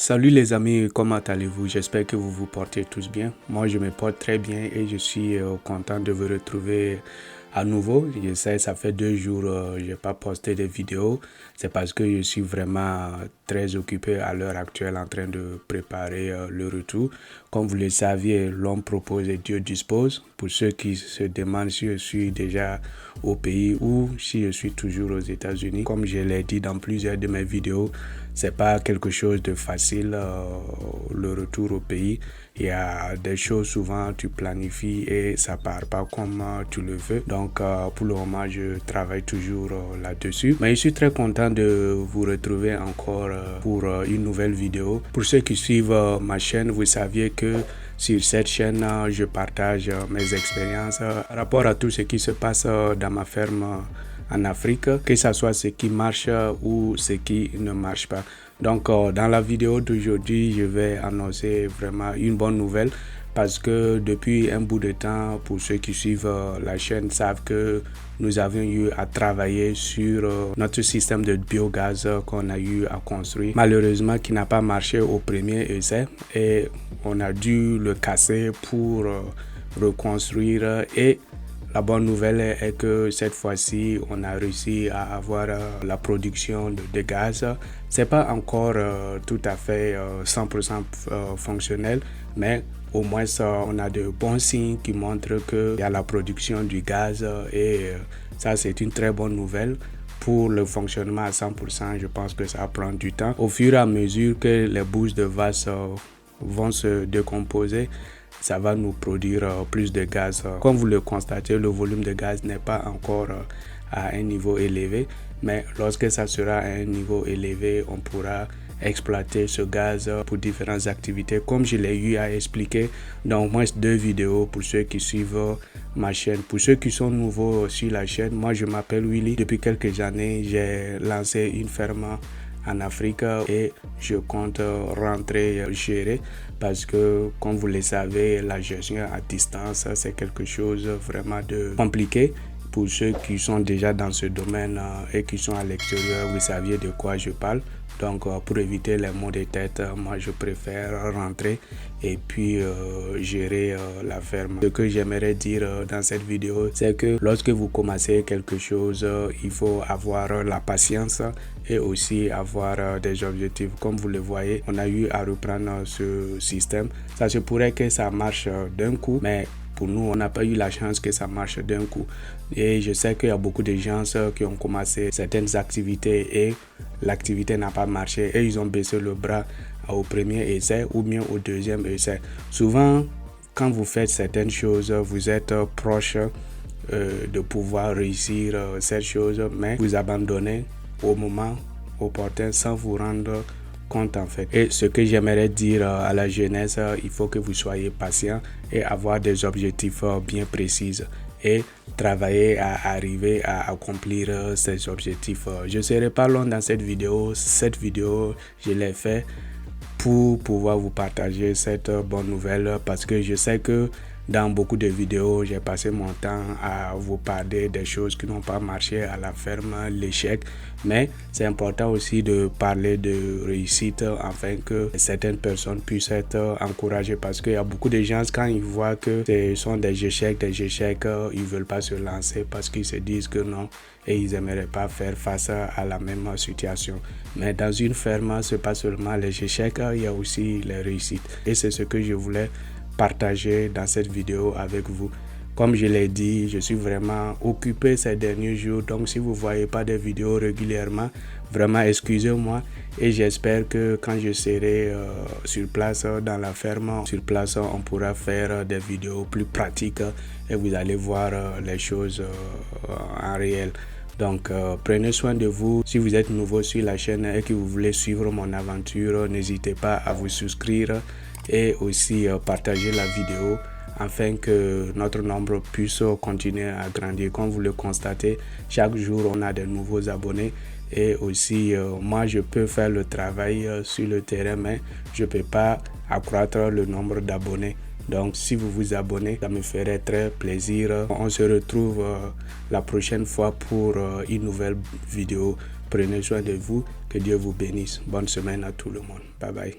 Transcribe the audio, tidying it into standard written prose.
Salut les amis, comment allez-vous? J'espère que vous vous portez tous bien. Moi, je me porte très bien et je suis content de vous retrouver à nouveau. Je sais, ça fait 2 jours que je n'ai pas posté de vidéos. C'est parce que je suis vraiment très occupé à l'heure actuelle en train de préparer le retour. Comme vous le saviez, l'homme propose et Dieu dispose. Pour ceux qui se demandent si je suis déjà au pays ou si je suis toujours aux États-Unis, comme je l'ai dit dans plusieurs de mes vidéos, c'est pas quelque chose de facile le retour au pays. Il y a des choses souvent tu planifies et ça part pas comme tu le veux. Donc pour le moment je travaille toujours là-dessus. Mais je suis très content de vous retrouver encore pour une nouvelle vidéo. Pour ceux qui suivent ma chaîne, vous saviez que sur cette chaîne, je partage mes expériences par rapport à tout ce qui se passe dans ma ferme en Afrique, que ce soit ce qui marche ou ce qui ne marche pas. Donc dans la vidéo d'aujourd'hui, je vais annoncer vraiment une bonne nouvelle parce que depuis un bout de temps, pour ceux qui suivent la chaîne savent que nous avions eu à travailler sur notre système de biogaz qu'on a eu à construire. Malheureusement, qui n'a pas marché au premier essai et on a dû le casser pour reconstruire. Et la bonne nouvelle est que cette fois-ci, on a réussi à avoir la production de gaz. C'est pas encore tout à fait 100% fonctionnel, mais au moins on a de bons signes qui montrent qu'il y a la production du gaz et ça c'est une très bonne nouvelle. Pour le fonctionnement à 100%, je pense que ça va prendre du temps. Au fur et à mesure que les bouches de vase vont se décomposer, ça va nous produire plus de gaz. Comme vous le constatez, le volume de gaz n'est pas encore à un niveau élevé, mais lorsque ça sera à un niveau élevé, on pourra exploiter ce gaz pour différentes activités, comme je l'ai eu à expliquer dans au moins 2 vidéos pour ceux qui suivent ma chaîne. Pour ceux qui sont nouveaux sur la chaîne, moi je m'appelle Willy. Depuis quelques années, j'ai lancé une ferme en Afrique et je compte rentrer gérer parce que comme vous le savez, la gestion à distance c'est quelque chose vraiment de compliqué. Pour ceux qui sont déjà dans ce domaine et qui sont à l'extérieur, vous saviez de quoi je parle. Donc pour éviter les maux de tête, moi je préfère rentrer et puis gérer la ferme. Ce que j'aimerais dire dans cette vidéo, c'est que lorsque vous commencez quelque chose, il faut avoir la patience et aussi avoir des objectifs. Comme vous le voyez, on a eu à reprendre ce système. Ça se pourrait que ça marche d'un coup, mais pour nous, on n'a pas eu la chance que ça marche d'un coup. Et je sais qu'il y a beaucoup de gens qui ont commencé certaines activités et l'activité n'a pas marché et ils ont baissé le bras au premier essai ou bien au deuxième essai. Souvent, quand vous faites certaines choses, vous êtes proche de pouvoir réussir cette chose, mais vous abandonnez au moment opportun sans vous rendre compte en fait. Et ce que j'aimerais dire à la jeunesse, il faut que vous soyez patient et avoir des objectifs bien précis et travailler à arriver à accomplir ces objectifs. Je ne serai pas long dans cette vidéo. Cette vidéo, je l'ai fait pour pouvoir vous partager cette bonne nouvelle parce que je sais que dans beaucoup de vidéos, j'ai passé mon temps à vous parler des choses qui n'ont pas marché à la ferme, l'échec. Mais c'est important aussi de parler de réussite afin que certaines personnes puissent être encouragées parce qu'il y a beaucoup de gens, quand ils voient que ce sont des échecs, ils ne veulent pas se lancer parce qu'ils se disent que non et ils n'aimeraient pas faire face à la même situation. Mais dans une ferme, ce n'est pas seulement les échecs, il y a aussi les réussites. Et c'est ce que je voulais partager dans cette vidéo avec vous. Comme je l'ai dit, je suis vraiment occupé ces derniers jours, donc si vous ne voyez pas de vidéos régulièrement, vraiment excusez-moi et j'espère que quand je serai sur place dans la ferme, sur place on pourra faire des vidéos plus pratiques et vous allez voir les choses en réel. Donc prenez soin de vous. Si vous êtes nouveau sur la chaîne et que vous voulez suivre mon aventure, n'hésitez pas à vous souscrire et aussi partager la vidéo afin que notre nombre puisse continuer à grandir. Comme vous le constatez, chaque jour on a de nouveaux abonnés et aussi moi je peux faire le travail sur le terrain mais je ne peux pas accroître le nombre d'abonnés. Donc si vous vous abonnez, ça me ferait très plaisir. On se retrouve la prochaine fois pour une nouvelle vidéo. Prenez soin de vous, que Dieu vous bénisse. Bonne semaine à tout le monde. Bye bye.